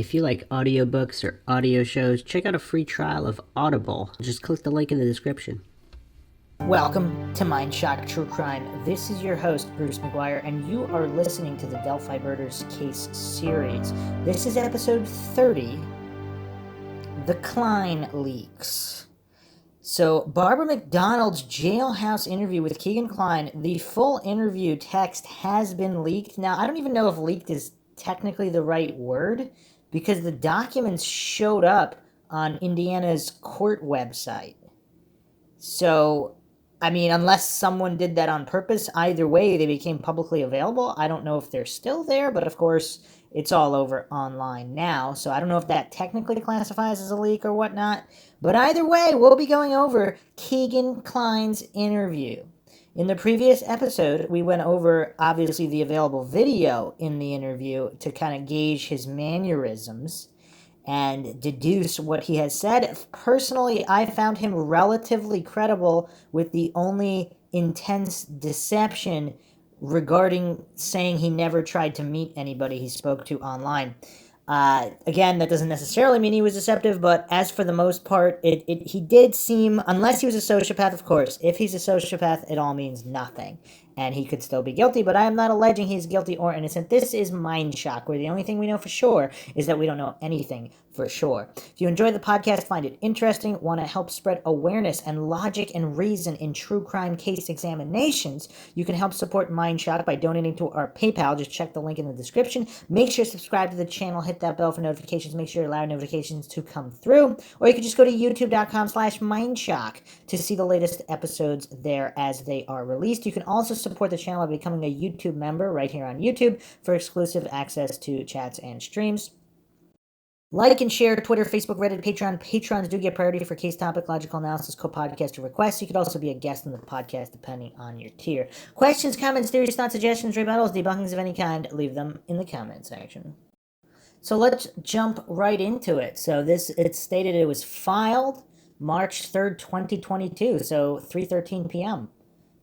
If you like audiobooks or audio shows, check out a free trial of Audible. Just click the link in the description. Welcome to Mindshock True Crime. This is your host, Bruce McGuire, and you are listening to the Delphi Murders Case Series. This is episode 30, The Kline Leaks. So, Barbara McDonald's jailhouse interview with Kegan Kline, the full interview text has been leaked. Now, I don't even know if leaked is technically the right word, because the documents showed up on Indiana's court website. So, I mean, unless someone did that on purpose, either way, they became publicly available. I don't know if they're still there, but of course, it's all over online now. So I don't know if that technically classifies as a leak or whatnot. But either way, we'll be going over Kegan Kline's interview. In the previous episode, we went over, obviously, the available video in the interview to kind of gauge his mannerisms and deduce what he has said. Personally, I found him relatively credible, with the only intense deception regarding saying he never tried to meet anybody he spoke to online. Again, that doesn't necessarily mean he was deceptive, but as for the most part, he did seem, unless he was a sociopath, of course. If he's a sociopath, it all means nothing, and he could still be guilty, but I am not alleging he's guilty or innocent. This is Mindshock, where the only thing we know for sure is that we don't know anything for sure. If you enjoy the podcast, find it interesting, want to help spread awareness and logic and reason in true crime case examinations, you can help support Mindshock by donating to our PayPal. Just check the link in the description. Make sure to subscribe to the channel, hit that bell for notifications, make sure you allow notifications to come through, or you can just go to youtube.com/Mindshock to see the latest episodes there as they are released. You can also support the channel by becoming a YouTube member right here on YouTube for exclusive access to chats and streams. Like and share Twitter, Facebook, Reddit, Patreon. Patrons do get priority for case topic, logical analysis, co-podcaster requests. You could also be a guest on the podcast depending on your tier. Questions, comments, theories, thoughts, suggestions, rebuttals, debunkings of any kind, leave them in the comment section. So let's jump right into it. So it stated it was filed March 3rd, 2022, so 3:13 p.m.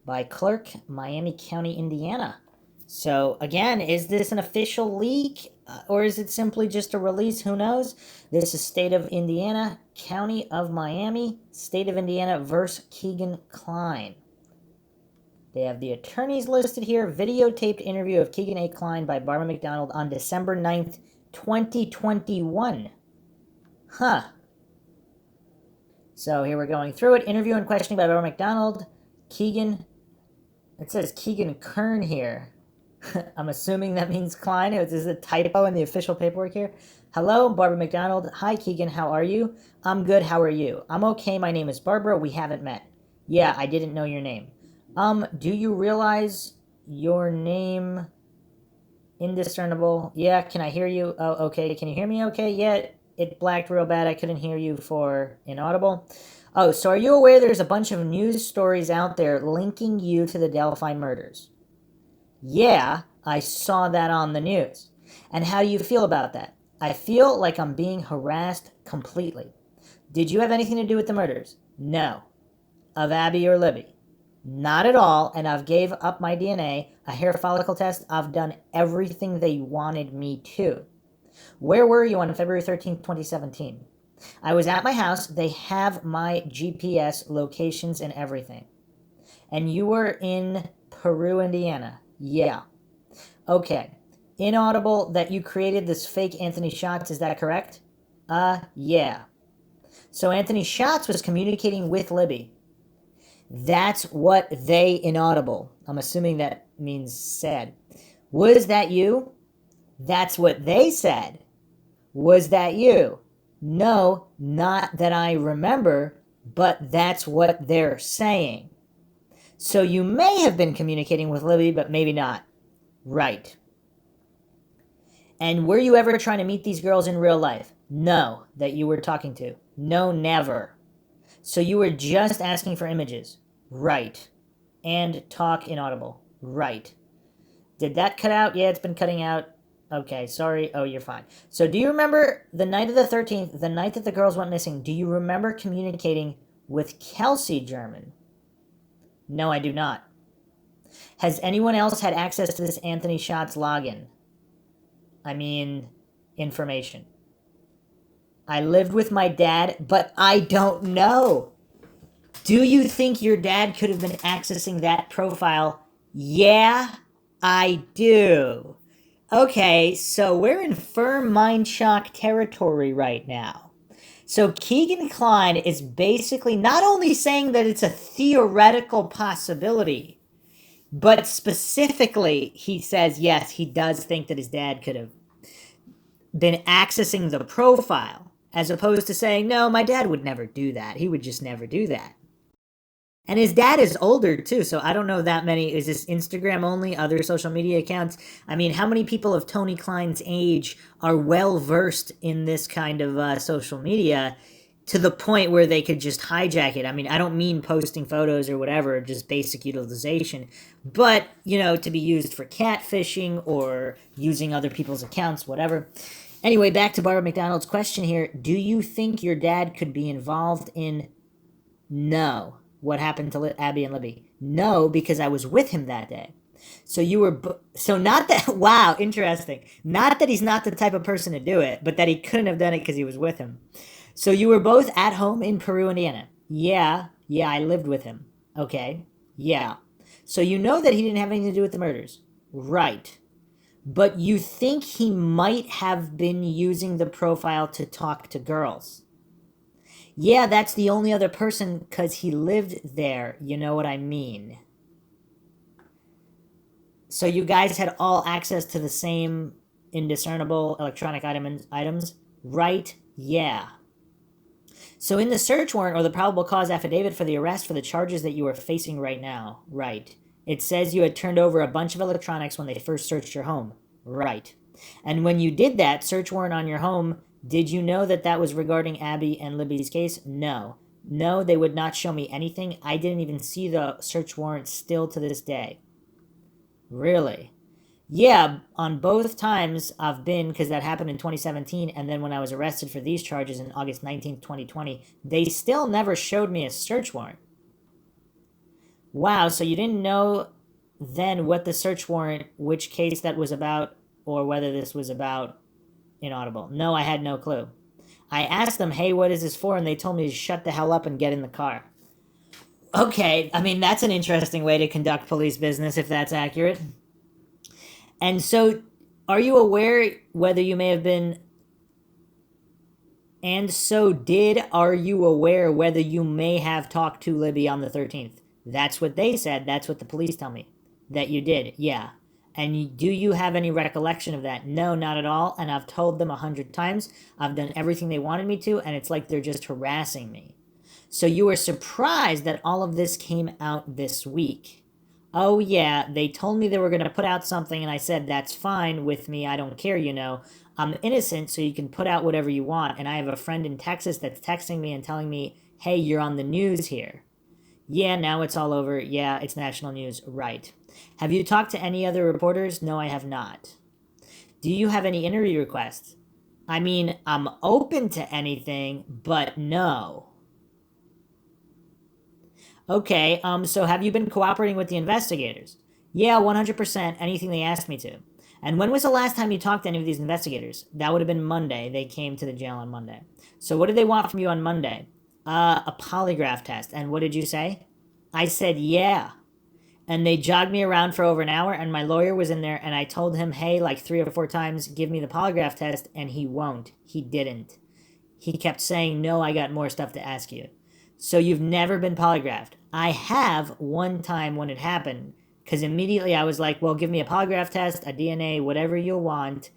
by Clerk, Miami County, Indiana. So, again, is this an official leak, or is it simply just a release? Who knows? This is State of Indiana, County of Miami, State of Indiana versus Kegan Kline. They have the attorneys listed here. Videotaped interview of Kegan A. Kline by Barbara McDonald on December 9th, 2021. Huh. So here we're going through it. Interview and questioning by Barbara McDonald. Kegan. It says Kegan Kern here. I'm assuming that means Kline. Is this a typo in the official paperwork here? Hello, Barbara McDonald. Hi, Kegan. How are you? I'm good. How are you? I'm okay. My name is Barbara. We haven't met. Yeah, I didn't know your name. Do you realize your name indiscernible? Yeah, can I hear you? Oh, okay. Can you hear me okay? Yeah, it blacked real bad. I couldn't hear you for inaudible. Oh, so are you aware there's a bunch of news stories out there linking you to the Delphi murders? Yeah, I saw that on the news. And how do you feel about that? I feel like I'm being harassed completely. Did you have anything to do with the murders? No. Of Abby or Libby? Not at all, and I've gave up my DNA, a hair follicle test. I've done everything they wanted me to. Where were you on February 13th, 2017? I was at my house. They have my GPS locations and everything. And you were in Peru, Indiana? Yeah. Okay. Inaudible that you created this fake Anthony Schatz, is that correct? Yeah. So Anthony Schatz was communicating with Libby. That's what they inaudible. I'm assuming that means said. Was that you? That's what they said. Was that you? No, not that I remember, but that's what they're saying. So you may have been communicating with Libby, but maybe not. Right. And were you ever trying to meet these girls in real life? No, that you were talking to. No, never. So you were just asking for images. Right. And talk inaudible. Right. Did that cut out? Yeah, it's been cutting out. Okay, sorry. Oh, you're fine. So do you remember the night of the 13th, the night that the girls went missing, do you remember communicating with Kelsey German? No, I do not. Has anyone else had access to this Anthony Schatz login? I mean, information. I lived with my dad, but I don't know. Do you think your dad could have been accessing that profile? Yeah, I do. Okay, so we're in firm Mindshock territory right now. So Kegan Kline is basically not only saying that it's a theoretical possibility, but specifically he says yes, he does think that his dad could have been accessing the profile, as opposed to saying, no, my dad would never do that. He would just never do that. And his dad is older too, so I don't know that many. Is this Instagram only? Other social media accounts? I mean, how many people of Tony Kline's age are well versed in this kind of social media to the point where they could just hijack it? I mean, I don't mean posting photos or whatever, just basic utilization, but, you know, to be used for catfishing or using other people's accounts, whatever. Anyway, back to Barbara McDonald's question here. Do you think your dad could be involved in no? What happened to Abby and Libby? No, because I was with him that day. So you were, so not that, wow, interesting. Not that he's not the type of person to do it, but that he couldn't have done it because he was with him. So you were both at home in Peru, Indiana. Yeah, I lived with him. Okay, yeah. So you know that he didn't have anything to do with the murders. Right. But you think he might have been using the profile to talk to girls. Yeah, that's the only other person because he lived there. You know what I mean? So you guys had all access to the same indiscernible electronic items? Right? Yeah. So in the search warrant or the probable cause affidavit for the arrest for the charges that you are facing right now, right, it says you had turned over a bunch of electronics when they first searched your home. Right. And when you did that search warrant on your home, did you know that that was regarding Abby and Libby's case? No. No, they would not show me anything. I didn't even see the search warrant still to this day. Really? Yeah, on both times I've been, because that happened in 2017, and then when I was arrested for these charges in August 19th, 2020, they still never showed me a search warrant. Wow, so you didn't know then what the search warrant, which case that was about, or whether this was about inaudible. No, I had no clue. I asked them, hey, what is this for? And they told me to shut the hell up and get in the car. Okay, I mean, that's an interesting way to conduct police business, if that's accurate. And so, are you aware whether you may have been... And so are you aware whether you may have talked to Libby on the 13th? That's what they said. That's what the police tell me. That you did, yeah. And do you have any recollection of that? No, not at all. And I've told them 100 times. I've done everything they wanted me to, and it's like they're just harassing me. So you were surprised that all of this came out this week. Oh, yeah, they told me they were going to put out something, and I said, that's fine with me. I don't care, you know. I'm innocent, so you can put out whatever you want. And I have a friend in Texas that's texting me and telling me, hey, you're on the news here. Yeah, now it's all over. Yeah, it's national news. Right. Have you talked to any other reporters? No, I have not. Do you have any interview requests? I mean, I'm open to anything, but no. Okay, so have you been cooperating with the investigators? Yeah, 100%, anything they asked me to. And when was the last time you talked to any of these investigators? That would have been Monday. They came to the jail on Monday. So what did they want from you on Monday? A polygraph test. And what did you say? I said, yeah. And they jogged me around for over an hour, and my lawyer was in there, and I told him, hey, like 3 or 4 times, give me the polygraph test, and he won't. He didn't. He kept saying, no, I got more stuff to ask you. So you've never been polygraphed. I have one time when it happened, because immediately I was like, well, give me a polygraph test, a DNA, whatever you want,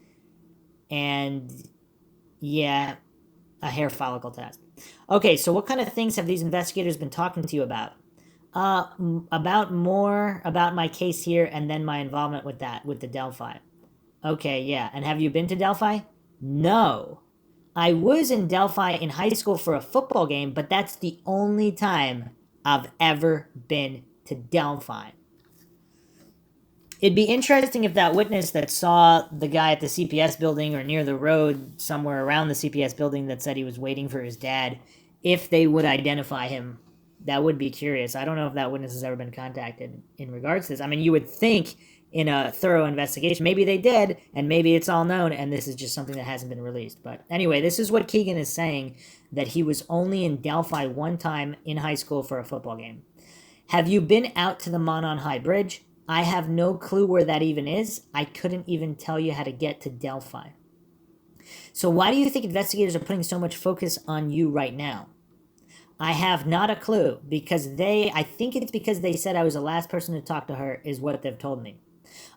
and yeah, a hair follicle test. Okay, so what kind of things have these investigators been talking to you about? About my case here and then my involvement with the Delphi. Okay, yeah. And have you been to Delphi? No. I was in Delphi in high school for a football game, but that's the only time I've ever been to Delphi. It'd be interesting if that witness that saw the guy at the CPS building or near the road somewhere around the CPS building that said he was waiting for his dad, if they would identify him. That would be curious. I don't know if that witness has ever been contacted in regards to this. I mean, you would think in a thorough investigation. Maybe they did, and maybe it's all known, and this is just something that hasn't been released. But anyway, this is what Kegan is saying, that he was only in Delphi one time in high school for a football game. Have you been out to the Monon High Bridge? I have no clue where that even is. I couldn't even tell you how to get to Delphi. So why do you think investigators are putting so much focus on you right now? I have not a clue, because I think it's because they said I was the last person to talk to her, is what they've told me.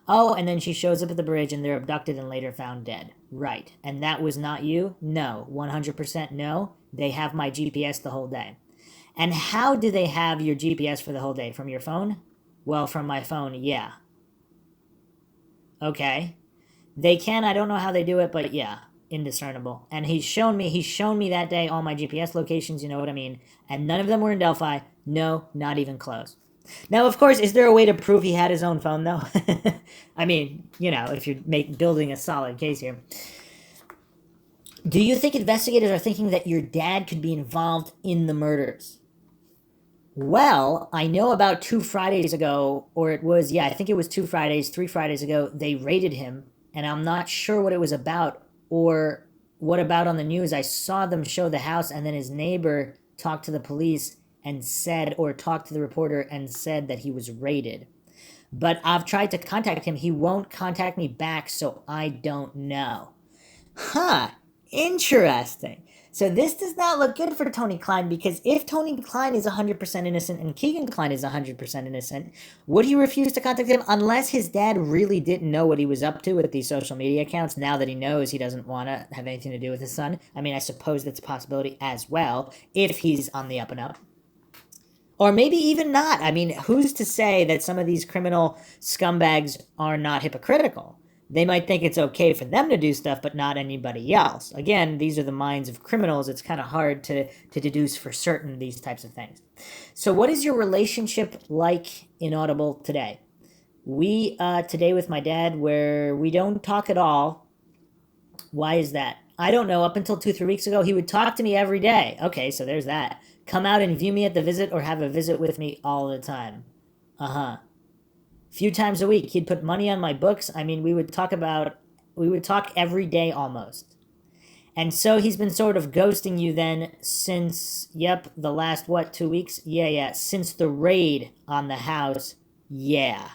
Oh, and then she shows up at the bridge and they're abducted and later found dead. Right. And that was not you? No. 100% no. They have my GPS the whole day. And how do they have your GPS for the whole day? From your phone? Well, from my phone, yeah. Okay. They can, I don't know how they do it, but yeah, indiscernible. And he's shown me that day all my GPS locations, you know what I mean? And none of them were in Delphi. No, not even close. Now, of course, is there a way to prove he had his own phone, though? I mean, if you're building a solid case here. Do you think investigators are thinking that your dad could be involved in the murders? Well, I know about 2 Fridays ago, or it was, I think it was 3 Fridays ago, they raided him, and I'm not sure what it was about, or what about on the news. I saw them show the house, and then his neighbor talked to the police and said, or talked to the reporter and said that he was raided. But I've tried to contact him. He won't contact me back, so I don't know. Huh, interesting. So this does not look good for Tony Kline, because if Tony Kline is 100% innocent and Kegan Kline is 100% innocent, would he refuse to contact him unless his dad really didn't know what he was up to with these social media accounts? Now that he knows, he doesn't want to have anything to do with his son. I mean, I suppose that's a possibility as well, if he's on the up and up. Or maybe even not. I mean, who's to say that some of these criminal scumbags are not hypocritical? They might think it's okay for them to do stuff, but not anybody else. Again, these are the minds of criminals. It's kind of hard to deduce for certain these types of things. So what is your relationship like in Audible today? We, today with my dad, where we don't talk at all. Why is that? I don't know. Up until 2-3 weeks ago, he would talk to me every day. Okay, so there's that. Come out and view me at the visit, or have a visit with me all the time. Few times a week. He'd put money on my books. I mean, we would talk every day almost. And so he's been sort of ghosting you then since, the last, 2 weeks? Yeah, since the raid on the house. Yeah.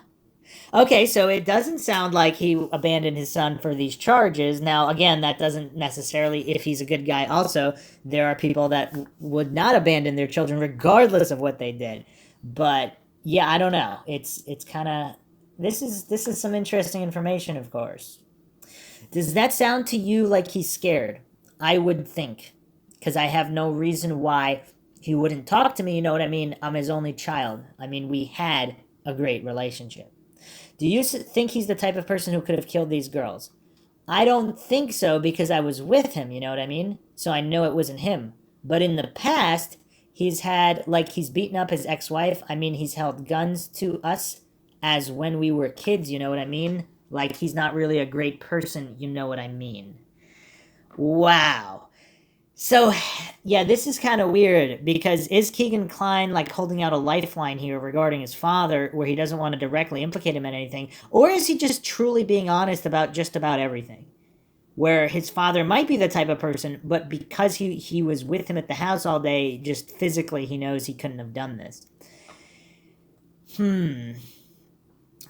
Okay, so it doesn't sound like he abandoned his son for these charges. Now, again, that doesn't necessarily, if he's a good guy also, there are people that would not abandon their children regardless of what they did. But yeah, I don't know. It's kind of, this is some interesting information, of course. Does that sound to you like he's scared? I would think, because I have no reason why he wouldn't talk to me, you know what I mean? I'm his only child. I mean, we had a great relationship. Do you think he's the type of person who could have killed these girls? I don't think so, because I was with him, you know what I mean? So I know it wasn't him. But in the past, he's beaten up his ex-wife. I mean, he's held guns to us as when we were kids, you know what I mean? Like, he's not really a great person, you know what I mean? Wow. So, yeah, this is kind of weird, because is Kegan Kline, holding out a lifeline here regarding his father, where he doesn't want to directly implicate him in anything? Or is he just truly being honest about just about everything? Where his father might be the type of person, but because he was with him at the house all day, just physically he knows he couldn't have done this.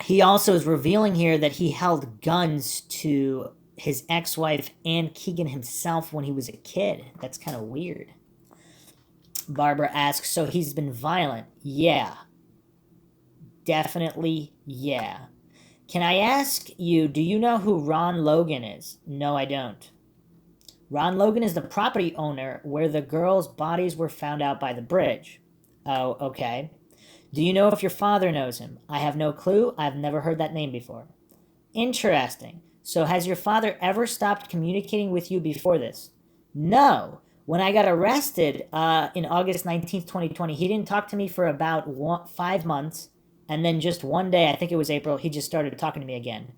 He also is revealing here that he held guns to his ex-wife and Kegan himself when he was a kid. That's kind of weird. Barbara asks, so he's been violent? Yeah. Definitely, yeah. Can I ask you, do you know who Ron Logan is? No, I don't. Ron Logan is the property owner where the girls' bodies were found out by the bridge. Oh, okay. Do you know if your father knows him? I have no clue. I've never heard that name before. Interesting. So has your father ever stopped communicating with you before this? No. When I got arrested in August 19th, 2020, he didn't talk to me for about 5 months. And then just one day, I think it was April, he just started talking to me again.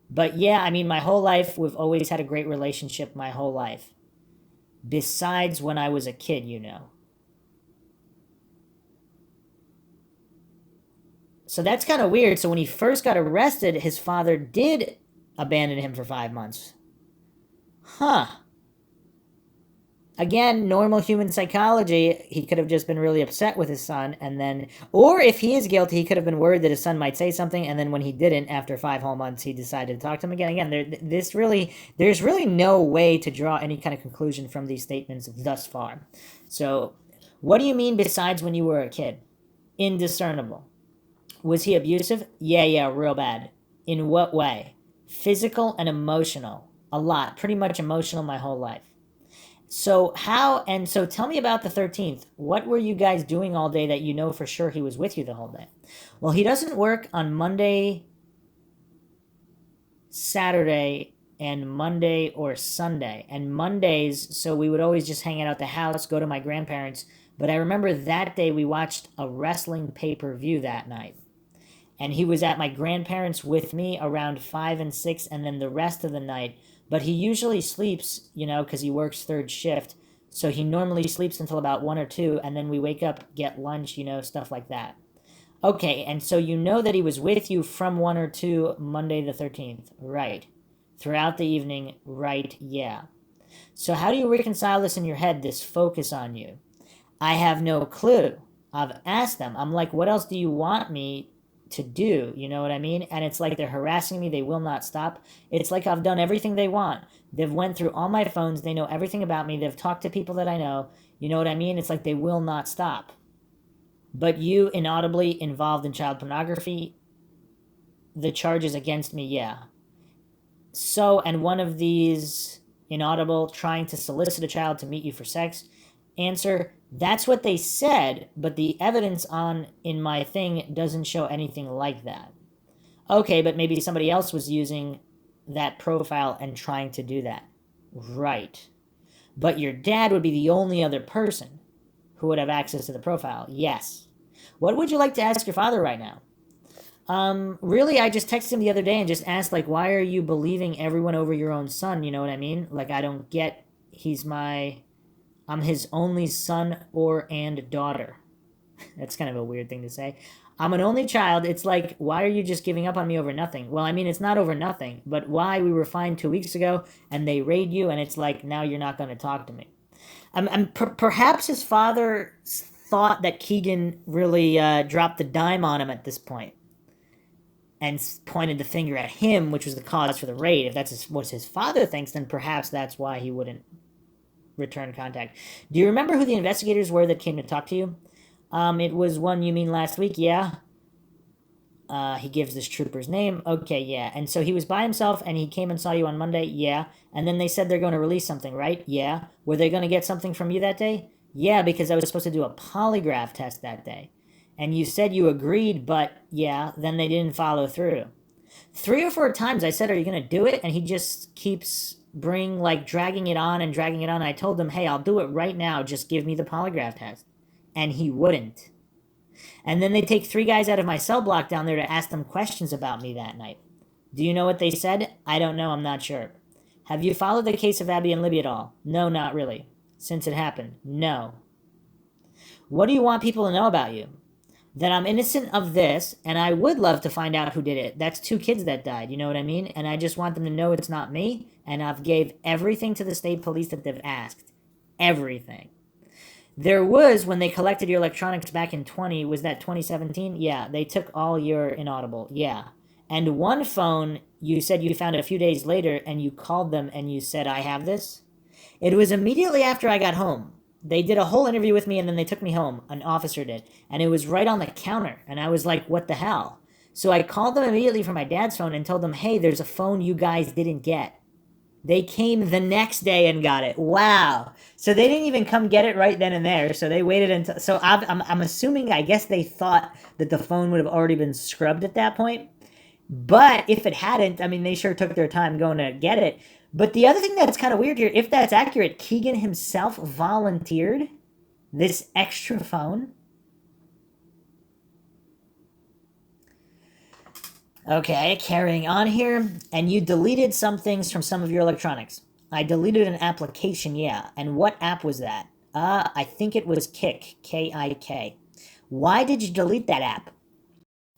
But yeah, I mean, my whole life, we've always had a great relationship my whole life. Besides when I was a kid, you know. So that's kind of weird. So when he first got arrested, his father did abandon him for 5 months. Huh. Again, normal human psychology, he could have just been really upset with his son, and then, or if he is guilty, he could have been worried that his son might say something, and then when he didn't, after 5 whole months, he decided to talk to him again. There's really no way to draw any kind of conclusion from these statements thus far. So, what do you mean besides when you were a kid? Indiscernible. Was he abusive? Yeah, real bad. In what way? Physical and emotional. A lot. Pretty much emotional my whole life. So tell me about the 13th. What were you guys doing all day that you know for sure he was with you the whole day? Well, he doesn't work on Monday, Saturday, and Monday or Sunday. And Mondays, so we would always just hang out at the house, go to my grandparents. But I remember that day we watched a wrestling pay-per-view that night. And he was at my grandparents with me around 5 and 6, and then the rest of the night. But he usually sleeps, because he works third shift. So he normally sleeps until about 1 or 2, and then we wake up, get lunch, stuff like that. Okay, and so you know that he was with you from 1 or 2 Monday the 13th. Right. Throughout the evening. Right, yeah. So how do you reconcile this in your head, this focus on you? I have no clue. I've asked them. I'm like, what else do you want me to do? You know what I mean? And it's like they're harassing me. They will not stop. It's like I've done everything they want. They've went through all my phones. They know everything about me. They've talked to people that I know. You know what I mean? It's like they will not stop. But you inaudibly involved in child pornography, the charges against me, yeah. So, and one of these inaudible trying to solicit a child to meet you for sex, answer, that's what they said, but the evidence in my thing doesn't show anything like that. Okay, but maybe somebody else was using that profile and trying to do that. Right. But your dad would be the only other person who would have access to the profile. Yes. What would you like to ask your father right now? Really, I just texted him the other day and just asked, why are you believing everyone over your own son? You know what I mean? I don't get, I'm his only son and daughter. That's kind of a weird thing to say. I'm an only child. It's like, why are you just giving up on me over nothing? Well, I mean, it's not over nothing, but why? We were fine 2 weeks ago, and they raid you, and it's like, now you're not going to talk to me. Perhaps his father thought that Kegan really dropped the dime on him at this point and pointed the finger at him, which was the cause for the raid. If that's what his father thinks, then perhaps that's why he wouldn't return contact. Do you remember who the investigators were that came to talk to you? It was one you mean last week, yeah? He gives this trooper's name. Okay, yeah. And so he was by himself and he came and saw you on Monday, yeah. And then they said they're going to release something, right? Yeah. Were they going to get something from you that day? Yeah, because I was supposed to do a polygraph test that day. And you said you agreed, but yeah, then they didn't follow through. 3 or 4 times I said, are you going to do it? And he just keeps dragging it on. I told him, hey, I'll do it right now. Just give me the polygraph test. And he wouldn't. And then they take 3 guys out of my cell block down there to ask them questions about me that night. Do you know what they said? I don't know. I'm not sure. Have you followed the case of Abby and Libby at all? No, not really. Since it happened? No. What do you want people to know about you? That I'm innocent of this, and I would love to find out who did it. That's 2 kids that died, you know what I mean? And I just want them to know it's not me, and I've gave everything to the state police that they've asked. Everything. There was, when they collected your electronics back in 2017? Yeah, they took all your inaudible, yeah. And one phone, you said you found a few days later, and you called them and you said, I have this? It was immediately after I got home. They did a whole interview with me, and then they took me home. An officer did. And it was right on the counter. And I was like, what the hell? So I called them immediately from my dad's phone and told them, hey, there's a phone you guys didn't get. They came the next day and got it. Wow. So they didn't even come get it right then and there. So they waited until... So I'm assuming, I guess they thought that the phone would have already been scrubbed at that point. But if it hadn't, I mean, they sure took their time going to get it. But the other thing that's kind of weird here, if that's accurate, Kegan himself volunteered this extra phone. Okay, carrying on here. And you deleted some things from some of your electronics. I deleted an application, yeah. And what app was that? I think it was Kik, K-I-K. Why did you delete that app?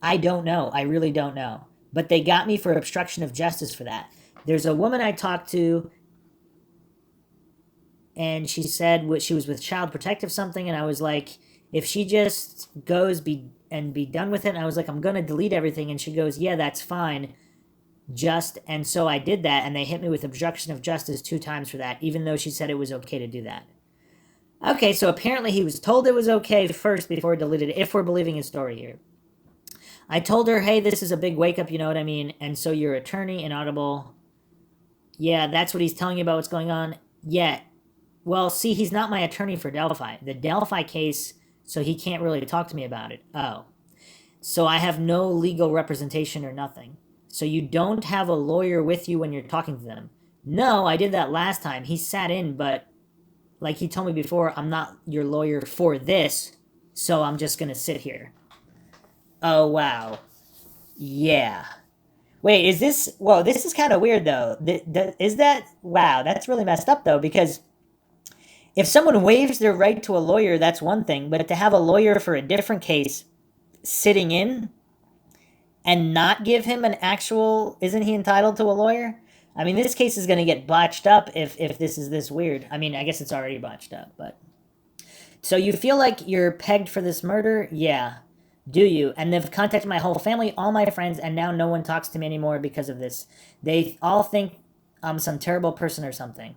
I don't know. I really don't know. But they got me for obstruction of justice for that. There's a woman I talked to, and she said what she was with Child Protective something, and I was like, if she just goes be done with it, and I was like, I'm gonna delete everything, and she goes, yeah, that's fine. And so I did that, and they hit me with obstruction of justice 2 times for that, even though she said it was okay to do that. Okay, so apparently he was told it was okay first before he deleted it, if we're believing his story here. I told her, hey, this is a big wake up, you know what I mean? And so your attorney, Inaudible, yeah, that's what he's telling you about what's going on. Yeah. Well, see, he's not my attorney for Delphi. The Delphi case, so he can't really talk to me about it. Oh. So I have no legal representation or nothing. So you don't have a lawyer with you when you're talking to them. No, I did that last time. He sat in, but like he told me before, I'm not your lawyer for this, so I'm just going to sit here. Oh, wow. Yeah. Wait, is this... Whoa, this is kind of weird, though. Is that... Wow, that's really messed up, though, because if someone waives their right to a lawyer, that's one thing, but to have a lawyer for a different case sitting in and not give him an actual... Isn't he entitled to a lawyer? I mean, this case is going to get botched up if this is this weird. I mean, I guess it's already botched up, but... So you feel like you're pegged for this murder? Yeah. Do you? And they've contacted my whole family, all my friends, and now no one talks to me anymore because of this. They all think I'm some terrible person or something.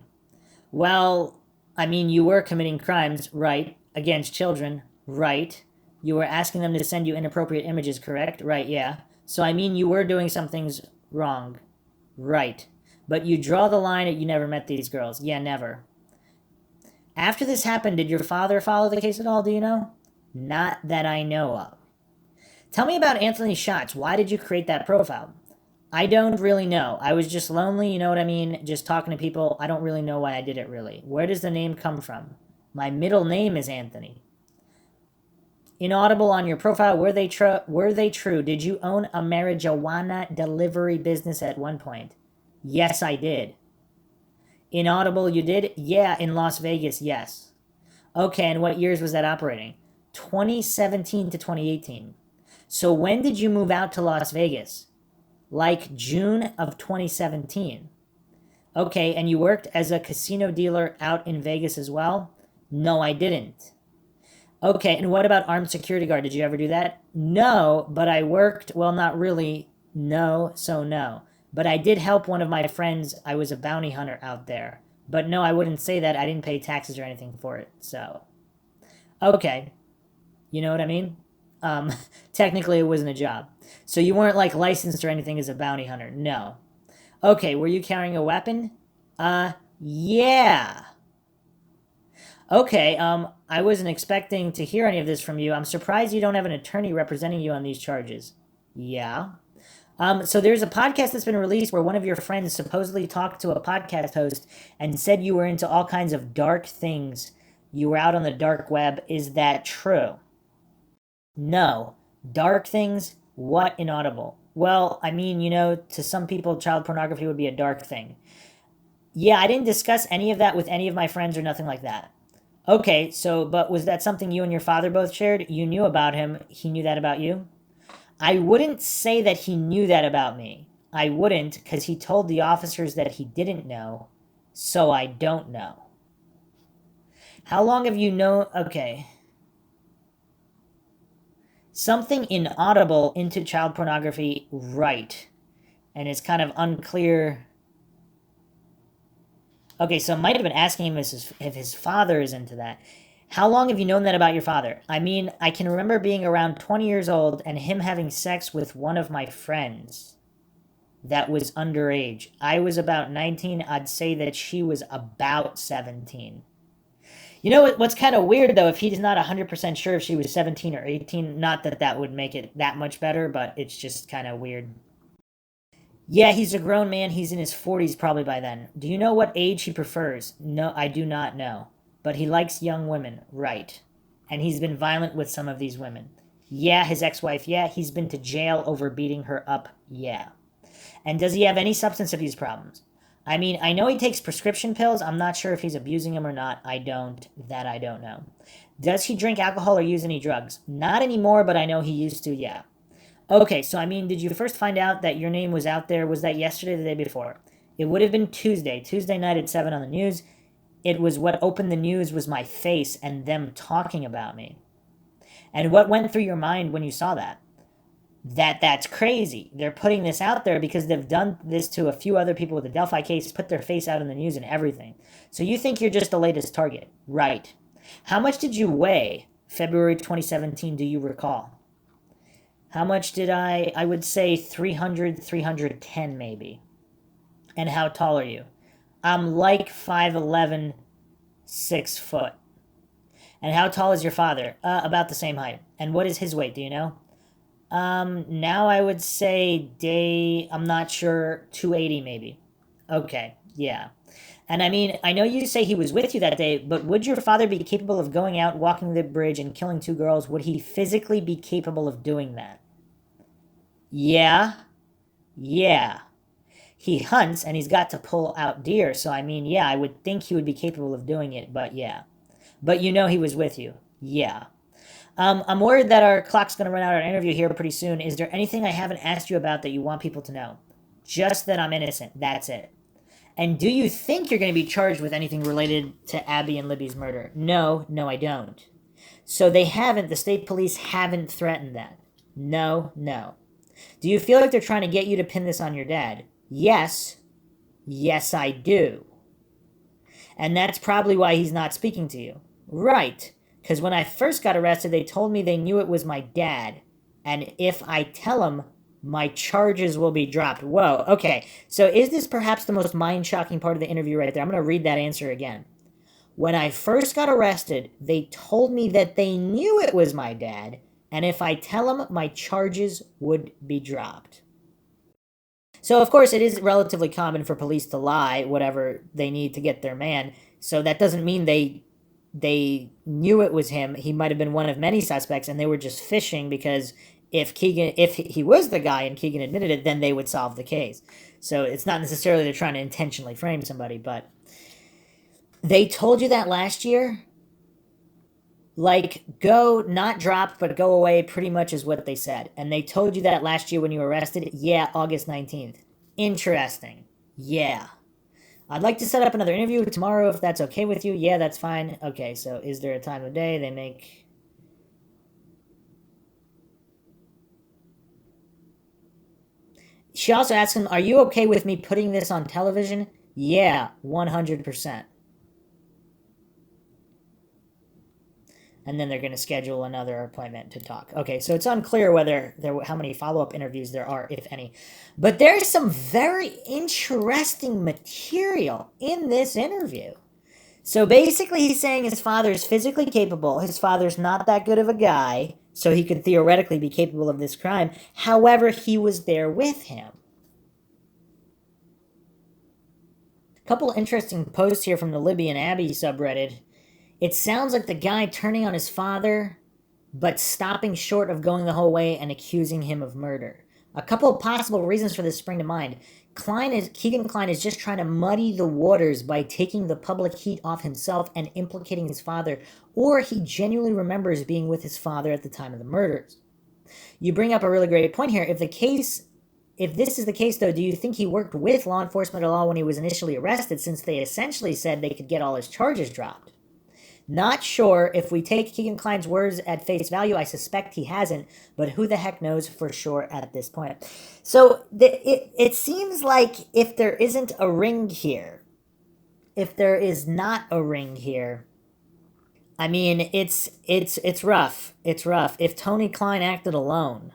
Well, I mean, you were committing crimes, right? Against children, right? You were asking them to send you inappropriate images, correct? Right, yeah. So, I mean, you were doing some things wrong. Right. But you draw the line at you never met these girls. Yeah, never. After this happened, did your father follow the case at all, do you know? Not that I know of. Tell me about Anthony's shots. Why did you create that profile? I don't really know. I was just lonely, you know what I mean? Just talking to people. I don't really know why I did it, really. Where does the name come from? My middle name is Anthony. Inaudible on your profile. Were they true? Did you own a marijuana delivery business at one point? Yes, I did. Inaudible, you did? Yeah, in Las Vegas, yes. Okay, and what years was that operating? 2017 to 2018. So when did you move out to Las Vegas? Like June of 2017. Okay, and you worked as a casino dealer out in Vegas as well? No, I didn't. Okay, and what about armed security guard? Did you ever do that? No, but I worked, well, not really. No, so no. But I did help one of my friends. I was a bounty hunter out there. But no, I wouldn't say that. I didn't pay taxes or anything for it, so. Okay. You know what I mean? Technically, it wasn't a job. So you weren't, like, licensed or anything as a bounty hunter? No. Okay, were you carrying a weapon? Yeah. Okay, I wasn't expecting to hear any of this from you. I'm surprised you don't have an attorney representing you on these charges. Yeah. So there's a podcast that's been released where one of your friends supposedly talked to a podcast host and said you were into all kinds of dark things. You were out on the dark web. Is that true? No. Dark things? What? Inaudible. Well, I mean, you know, to some people, child pornography would be a dark thing. Yeah, I didn't discuss any of that with any of my friends or nothing like that. Okay, so, but was that something you and your father both shared? You knew about him. He knew that about you? I wouldn't say that he knew that about me. I wouldn't, because he told the officers that he didn't know, so I don't know. How long have you known... Okay. Something inaudible into child pornography, right. And it's kind of unclear... Okay, so it might have been asking him if his father is into that. How long have you known that about your father? I mean, I can remember being around 20 years old and him having sex with one of my friends that was underage. I was about 19. I'd say that she was about 17. You know what's kind of weird, though, if he's not 100% sure if she was 17 or 18, not that that would make it that much better, but it's just kind of weird. Yeah, he's a grown man. He's in his 40s probably by then. Do you know what age he prefers? No, I do not know. But he likes young women, right. And he's been violent with some of these women. Yeah, his ex-wife, yeah. He's been to jail over beating her up, yeah. And does he have any substance abuse problems? I mean, I know he takes prescription pills. I'm not sure if he's abusing them or not. I don't know. Does he drink alcohol or use any drugs? Not anymore, but I know he used to, yeah. Okay, so I mean, did you first find out that your name was out there? Was that yesterday or the day before? It would have been Tuesday night at 7 on the news. It was what opened the news was my face and them talking about me. And what went through your mind when you saw that? That's crazy. They're putting this out there because they've done this to a few other people with the Delphi case, put their face out in the news and everything. So you think you're just the latest target. Right. How much did you weigh February 2017, do you recall? How much did I would say 300, 310 maybe. And how tall are you? I'm like 5'11", 6 foot. And how tall is your father? About the same height. And what is his weight, do you know? Now I would say I'm not sure, 280 maybe. Okay, yeah. And I mean, I know you say he was with you that day, but would your father be capable of going out, walking the bridge, and killing 2 girls? Would he physically be capable of doing that? Yeah. Yeah. He hunts, and he's got to pull out deer, so I mean, yeah, I would think he would be capable of doing it, but yeah. But you know he was with you. Yeah. I'm worried that our clock's going to run out of our interview here pretty soon. Is there anything I haven't asked you about that you want people to know? Just that I'm innocent. That's it. And do you think you're going to be charged with anything related to Abby and Libby's murder? No, I don't. So the state police haven't threatened that? No. Do you feel like they're trying to get you to pin this on your dad? Yes. Yes, I do. And that's probably why he's not speaking to you. Right. Because when I first got arrested, they told me they knew it was my dad. And if I tell them, my charges will be dropped. Whoa, okay. So is this perhaps the most mind-shocking part of the interview right there? I'm going to read that answer again. When I first got arrested, they told me that they knew it was my dad. And if I tell them, my charges would be dropped. So, of course, it is relatively common for police to lie, whatever they need to get their man. So that doesn't mean they knew it was him. He might have been one of many suspects, and they were just fishing because if he was the guy and Kegan admitted it, then they would solve the case. So it's not necessarily they're trying to intentionally frame somebody, but they told you that last year? Like, go, not drop, but go away pretty much is what they said. And they told you that last year when you were arrested? Yeah, August 19th. Interesting. Yeah. I'd like to set up another interview tomorrow if that's okay with you. Yeah, that's fine. Okay, so is there a time of day they make... She also asked him, are you okay with me putting this on television? Yeah, 100%. And then they're going to schedule another appointment to talk. Okay, so it's unclear how many follow-up interviews there are, if any. But there's some very interesting material in this interview. So basically he's saying his father is physically capable. His father's not that good of a guy, so he could theoretically be capable of this crime. However, he was there with him. A couple interesting posts here from the Libby and Abby subreddit. It sounds like the guy turning on his father, but stopping short of going the whole way and accusing him of murder. A couple of possible reasons for this spring to mind. Kegan Kline is just trying to muddy the waters by taking the public heat off himself and implicating his father, or he genuinely remembers being with his father at the time of the murders. You bring up a really great point here. If this is the case, though, do you think he worked with law enforcement at all when he was initially arrested, since they essentially said they could get all his charges dropped? Not sure. If we take Kegan Kline's words at face value, I suspect he hasn't, but who the heck knows for sure at this point. So it seems like if there isn't a ring here, if there is not a ring here, I mean, it's rough. It's rough. If Tony Kline acted alone.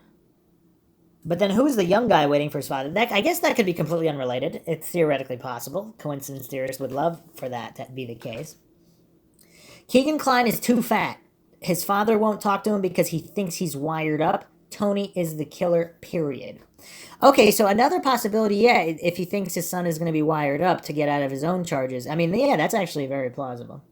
But then who's the young guy waiting for his father? I guess that could be completely unrelated. It's theoretically possible. Coincidence theorists would love for that to be the case. Kegan Kline is too fat. His father won't talk to him because he thinks he's wired up. Tony is the killer, period. Okay, so another possibility, yeah, if he thinks his son is going to be wired up to get out of his own charges. I mean, yeah, that's actually very plausible.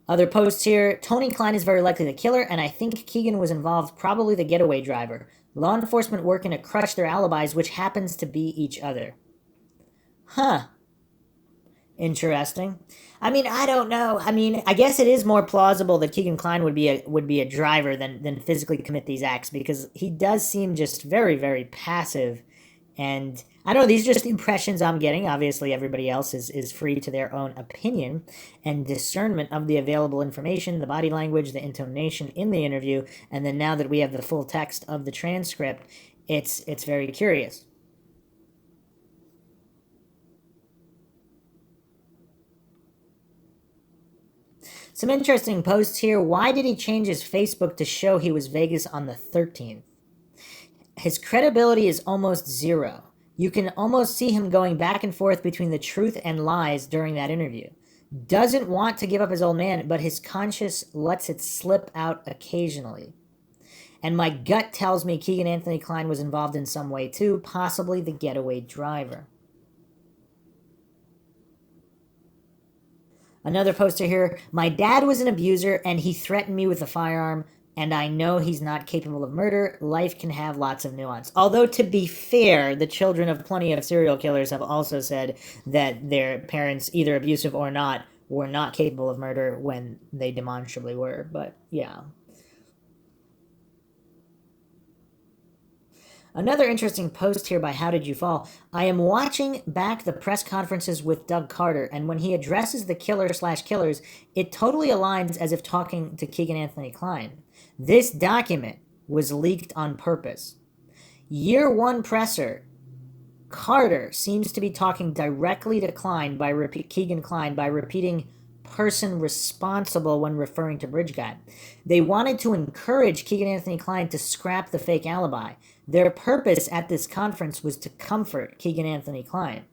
Other posts here. Tony Kline is very likely the killer, and I think Kegan was involved, probably the getaway driver. Law enforcement working to crush their alibis, which happens to be each other. Huh. Interesting. I mean, I don't know. I mean, I guess it is more plausible that Kegan Kline would be a driver than physically commit these acts, because he does seem just very, very passive. And I don't know, these are just impressions I'm getting. Obviously, everybody else is free to their own opinion and discernment of the available information, the body language, the intonation in the interview, and then now that we have the full text of the transcript, it's very curious. Some interesting posts here. Why did he change his Facebook to show he was Vegas on the 13th? His credibility is almost zero. You can almost see him going back and forth between the truth and lies during that interview. Doesn't want to give up his old man, but his conscience lets it slip out occasionally. And my gut tells me Kegan Kline was involved in some way too, possibly the getaway driver. Another poster here. My dad was an abuser and he threatened me with a firearm, and I know he's not capable of murder. Life can have lots of nuance. Although, to be fair, the children of plenty of serial killers have also said that their parents, either abusive or not, were not capable of murder when they demonstrably were. But yeah. Another interesting post here by How Did You Fall? I am watching back the press conferences with Doug Carter, and when he addresses the killer/killers, it totally aligns as if talking to Kegan Kline. This document was leaked on purpose. Year one presser, Carter seems to be talking directly to Kegan Kline by repeating person responsible when referring to Bridge Guy. They wanted to encourage Kegan Kline to scrap the fake alibi. Their purpose at this conference was to comfort Kegan Kline.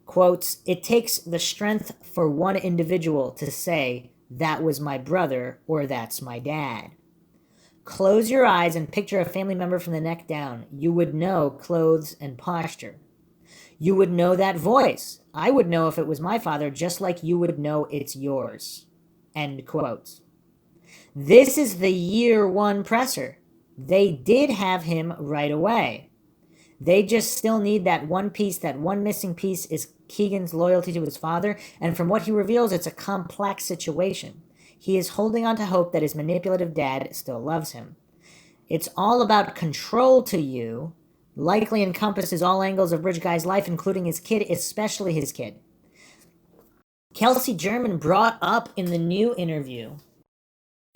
Quotes, it takes the strength for one individual to say, that was my brother, or that's my dad. Close your eyes and picture a family member from the neck down. You would know clothes and posture. You would know that voice. I would know if it was my father, just like you would know it's yours. End quote. This is the year one presser. They did have him right away. They just still need that one piece. That one missing piece is Kegan's loyalty to his father, and from what he reveals, it's a complex situation. He is holding on to hope that his manipulative dad still loves him. It's all about control to you, likely encompasses all angles of Bridge Guy's life, including his kid, especially his kid. Kelsey German brought up in the new interview,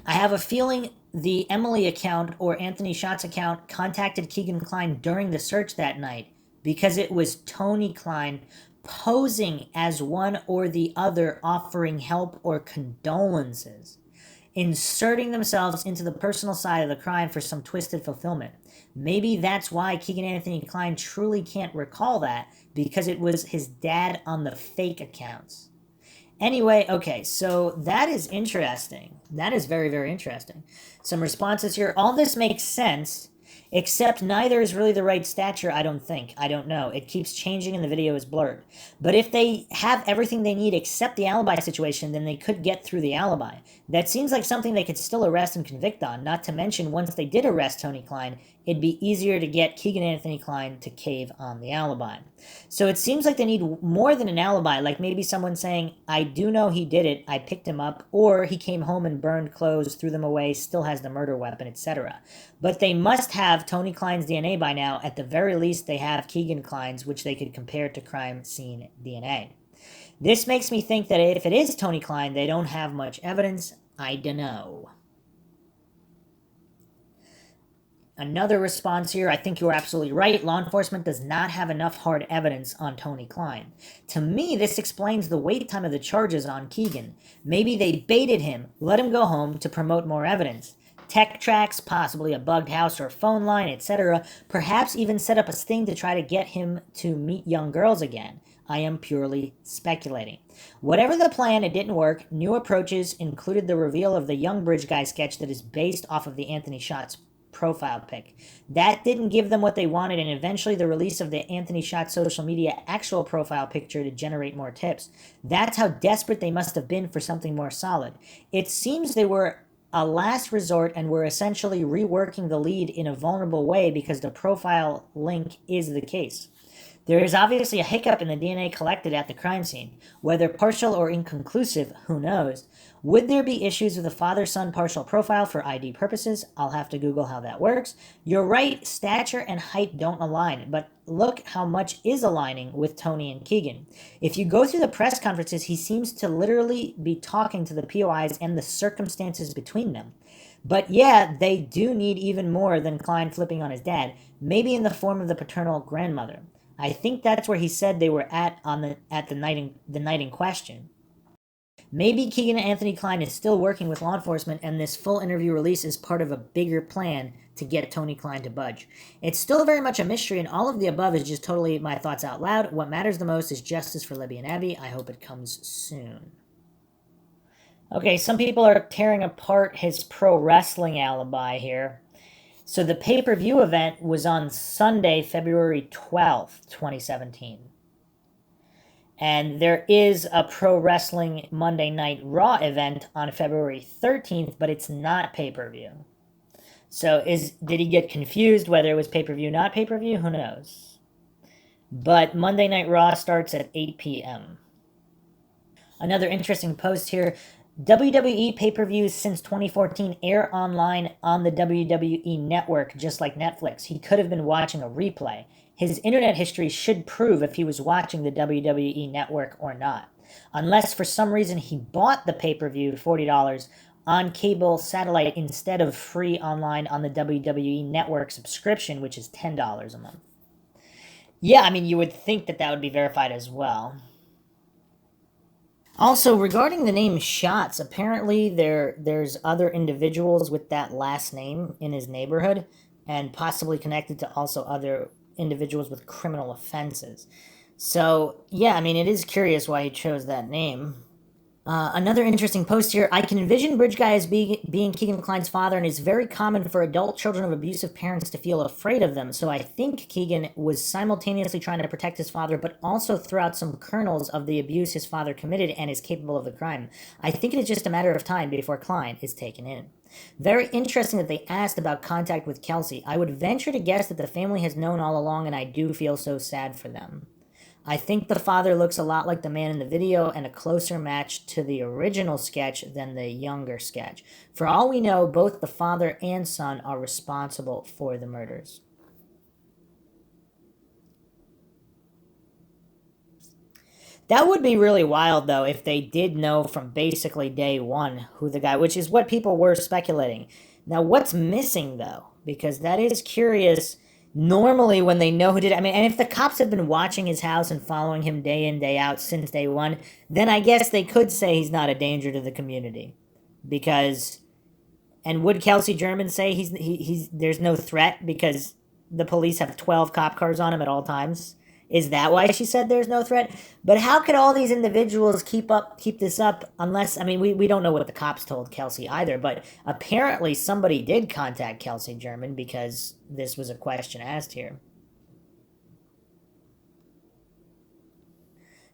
I have a feeling the Emily account or Anthony Schott's account contacted Kegan Kline during the search that night because it was Tony Kline posing as one or the other, offering help or condolences, inserting themselves into the personal side of the crime for some twisted fulfillment. Maybe that's why Kegan Kline truly can't recall that, because it was his dad on the fake accounts. Anyway, okay, so that is interesting. That is very, very interesting. Some responses here. All this makes sense, except neither is really the right stature, I don't think. I don't know. It keeps changing and the video is blurred. But if they have everything they need except the alibi situation, then they could get through the alibi. That seems like something they could still arrest and convict on, not to mention once they did arrest Tony Kline, it'd be easier to get Kegan Kline to cave on the alibi. So it seems like they need more than an alibi, like maybe someone saying, I do know he did it, I picked him up, or he came home and burned clothes, threw them away, still has the murder weapon, etc. But they must have Tony Kline's DNA by now. At the very least, they have Kegan Kline's, which they could compare to crime scene DNA. This makes me think that if it is Tony Kline, they don't have much evidence. I dunno. Another response here, I think you're absolutely right. Law enforcement does not have enough hard evidence on Tony Kline. To me, this explains the wait time of the charges on Kegan. Maybe they baited him, let him go home to promote more evidence. Tech tracks, possibly a bugged house or phone line, etc. Perhaps even set up a sting to try to get him to meet young girls again. I am purely speculating. Whatever the plan, it didn't work. New approaches included the reveal of the young Bridge Guy sketch that is based off of the Anthony Schott's profile pic. That didn't give them what they wanted, and eventually the release of the Anthony Schott social media actual profile picture to generate more tips. That's how desperate they must have been for something more solid. It seems they were a last resort and were essentially reworking the lead in a vulnerable way because the profile link is the case. There is obviously a hiccup in the DNA collected at the crime scene. Whether partial or inconclusive, who knows? Would there be issues with a father-son partial profile for ID purposes? I'll have to Google how that works. You're right, stature and height don't align, but look how much is aligning with Tony and Kegan. If you go through the press conferences, he seems to literally be talking to the POIs and the circumstances between them. But yeah, they do need even more than Kline flipping on his dad, maybe in the form of the paternal grandmother. I think that's where he said they were at the night in question. Maybe Kegan Anthony Kline is still working with law enforcement, and this full interview release is part of a bigger plan to get Tony Kline to budge. It's still very much a mystery, and all of the above is just totally my thoughts out loud. What matters the most is justice for Libby and Abby. I hope it comes soon. Okay, some people are tearing apart his pro wrestling alibi here. So the pay-per-view event was on Sunday, February 12th, 2017. And there is a Pro Wrestling Monday Night Raw event on February 13th, but it's not pay-per-view. So did he get confused whether it was pay-per-view, not pay-per-view? Who knows? But Monday Night Raw starts at 8 p.m. Another interesting post here. WWE pay-per-views since 2014 air online on the WWE network, just like Netflix. He could have been watching a replay. His internet history should prove if he was watching the WWE network or not. Unless for some reason he bought the pay-per-view, $40, on cable satellite instead of free online on the WWE network subscription, which is $10 a month. Yeah, I mean, you would think that would be verified as well. Also, regarding the name Shots, apparently there's other individuals with that last name in his neighborhood, and possibly connected to also other individuals with criminal offenses. So, yeah, I mean, it is curious why he chose that name. Another interesting post here. I can envision Bridge Guy as being Kegan Kline's father, and it's very common for adult children of abusive parents to feel afraid of them. So I think Kegan was simultaneously trying to protect his father, but also throw out some kernels of the abuse his father committed and is capable of the crime. I think it is just a matter of time before Kline is taken in. Very interesting that they asked about contact with Kelsey. I would venture to guess that the family has known all along, and I do feel so sad for them. I think the father looks a lot like the man in the video and a closer match to the original sketch than the younger sketch. For all we know, both the father and son are responsible for the murders. That would be really wild, though, if they did know from basically day one who the guy, which is what people were speculating. Now, what's missing, though? Because that is curious. Normally, when they know who did it, I mean, and if the cops have been watching his house and following him day in, day out since day one, then I guess they could say he's not a danger to the community. Because, and would Kelsey German say there's no threat because the police have 12 cop cars on him at all times? Is that why she said there's no threat? But how could all these individuals keep this up unless, I mean, we don't know what the cops told Kelsey either, but apparently somebody did contact Kelsey German because this was a question asked here.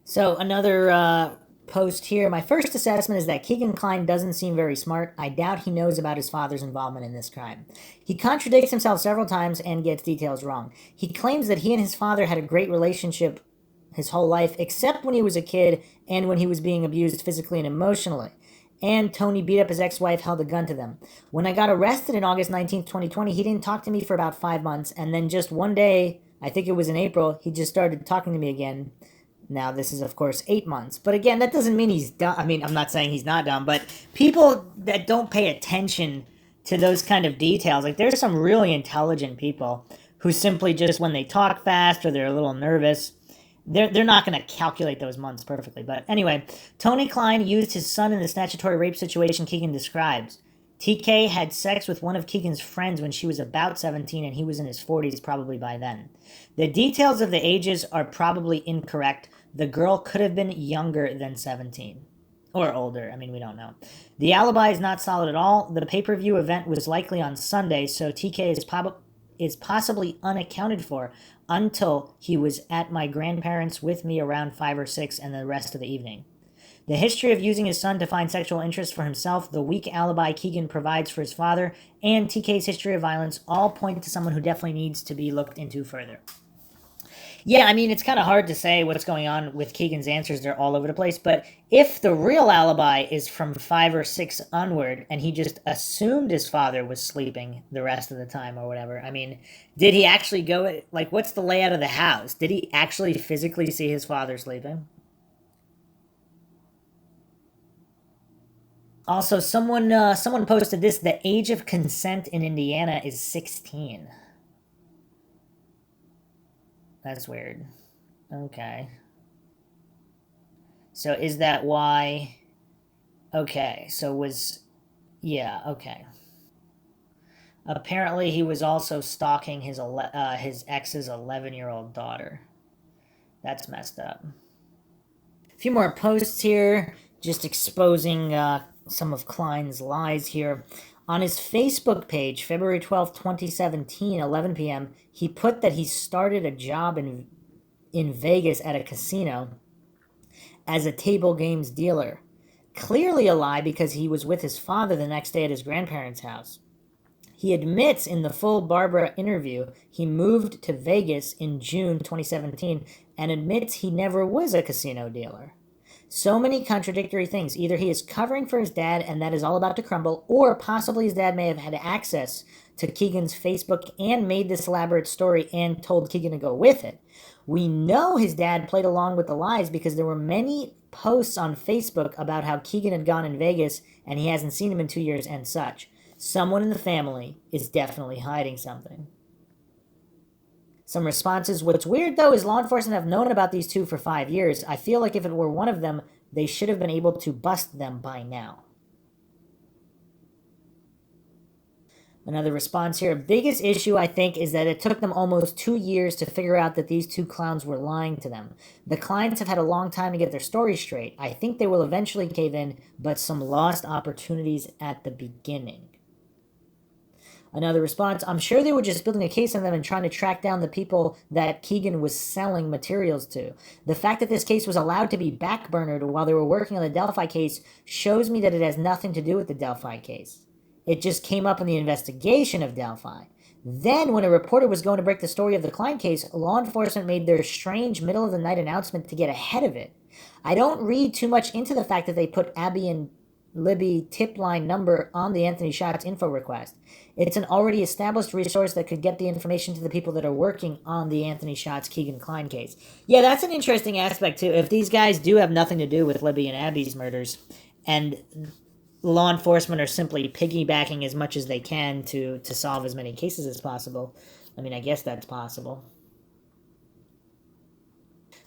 So another post here. My first assessment is that Kegan Kline doesn't seem very smart. I doubt he knows about his father's involvement in this crime. He contradicts himself several times and gets details wrong. He claims that he and his father had a great relationship his whole life, except when he was a kid and when he was being abused physically and emotionally. And Tony beat up his ex-wife, held a gun to them. When I got arrested in August 19th, 2020, he didn't talk to me for about 5 months, and then just one day, I think it was in April, he just started talking to me again. Now, this is, of course, 8 months. But again, that doesn't mean he's dumb. I mean, I'm not saying he's not dumb, but people that don't pay attention to those kind of details, like there's some really intelligent people who simply just, when they talk fast or they're a little nervous, they're not going to calculate those months perfectly. But anyway, Tony Kline used his son in the statutory rape situation Kegan describes. TK had sex with one of Kegan's friends when she was about 17 and he was in his 40s probably by then. The details of the ages are probably incorrect. The girl could have been younger than 17. Or older, I mean, we don't know. The alibi is not solid at all. The pay-per-view event was likely on Sunday, so TK is possibly unaccounted for until he was at my grandparents' with me around 5 or 6 and the rest of the evening. The history of using his son to find sexual interest for himself, the weak alibi Kegan provides for his father, and TK's history of violence all point to someone who definitely needs to be looked into further. Yeah, I mean, it's kind of hard to say what's going on with Kegan's answers. They're all over the place. But if the real alibi is from 5 or 6 onward, and he just assumed his father was sleeping the rest of the time or whatever, I mean, did he actually go, like, what's the layout of the house? Did he actually physically see his father sleeping? Also, someone posted this: the age of consent in Indiana is 16. That's weird. Okay. So is that why? Okay, so was. Yeah, okay. Apparently, he was also stalking his ex's 11-year-old daughter. That's messed up. A few more posts here, just exposing some of Kline's lies here. On his Facebook page, February 12th, 2017, 11 p.m., he put that he started a job in Vegas at a casino as a table games dealer. Clearly a lie because he was with his father the next day at his grandparents' house. He admits in the full Barbara interview he moved to Vegas in June 2017 and admits he never was a casino dealer. So many contradictory things. Either he is covering for his dad and that is all about to crumble, or possibly his dad may have had access to Kegan's Facebook and made this elaborate story and told Kegan to go with it. We know his dad played along with the lies because there were many posts on Facebook about how Kegan had gone in Vegas and he hasn't seen him in 2 years and such. Someone in the family is definitely hiding something. Some responses. What's weird, though, is law enforcement have known about these two for 5 years. I feel like if it were one of them, they should have been able to bust them by now. Another response here. Biggest issue, I think, is that it took them almost 2 years to figure out that these two clowns were lying to them. The clients have had a long time to get their story straight. I think they will eventually cave in, but some lost opportunities at the beginning. Another response, I'm sure they were just building a case on them and trying to track down the people that Kegan was selling materials to. The fact that this case was allowed to be backburnered while they were working on the Delphi case shows me that it has nothing to do with the Delphi case. It just came up in the investigation of Delphi. Then, when a reporter was going to break the story of the Kline case, law enforcement made their strange middle-of-the-night announcement to get ahead of it. I don't read too much into the fact that they put Abby and Libby tip line number on the Anthony Shots info request. It's an already established resource that could get the information to the people that are working on the Anthony Shots Kegan Kline case. Yeah, that's an interesting aspect too. If these guys do have nothing to do with Libby and Abby's murders, and law enforcement are simply piggybacking as much as they can to solve as many cases as possible, I mean, I guess that's possible.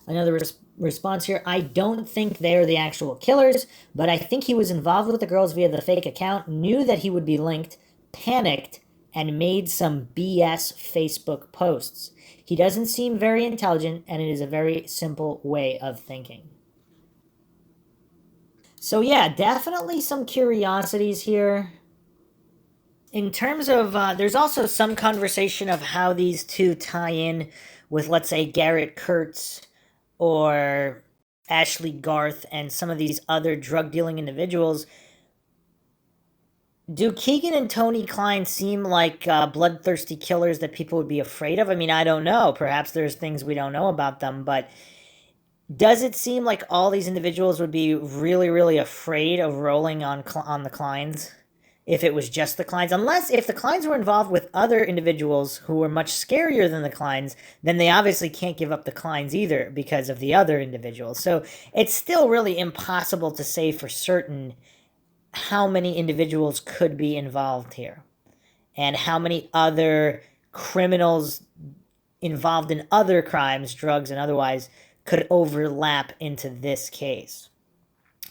Another response here, I don't think they're the actual killers, but I think he was involved with the girls via the fake account, knew that he would be linked, panicked, and made some BS Facebook posts. He doesn't seem very intelligent, and it is a very simple way of thinking. So yeah, definitely some curiosities here. In terms of, there's also some conversation of how these two tie in with, let's say, Garrett Kurtz or Ashley Garth and some of these other drug-dealing individuals. Do Kegan and Tony Kline seem like bloodthirsty killers that people would be afraid of? I mean, I don't know. Perhaps there's things we don't know about them, but does it seem like all these individuals would be really, really afraid of rolling on the Klines if it was just the Klines? Unless if the Klines were involved with other individuals who were much scarier than the Klines, then they obviously can't give up the Klines either because of the other individuals. So it's still really impossible to say for certain how many individuals could be involved here and how many other criminals involved in other crimes, drugs and otherwise, could overlap into this case.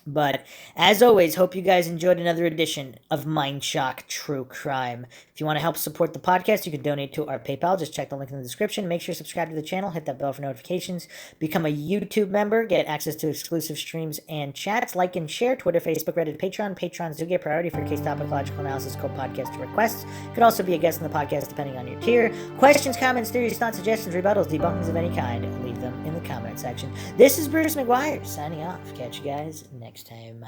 But as always, hope you guys enjoyed another edition of Mindshock True Crime. If you want to help support the podcast, you can donate to our PayPal. Just check the link in the description. Make sure you subscribe to the channel. Hit that bell for notifications. Become a YouTube member. Get access to exclusive streams and chats. Like and share. Twitter, Facebook, Reddit, Patreon. Patrons do get priority for case topic, logical analysis, co-podcast requests. You could also be a guest on the podcast depending on your tier. Questions, comments, theories, thoughts, suggestions, rebuttals, debunkings of any kind. Leave them in the comment section. This is Bruce McGuire signing off. Catch you guys next time.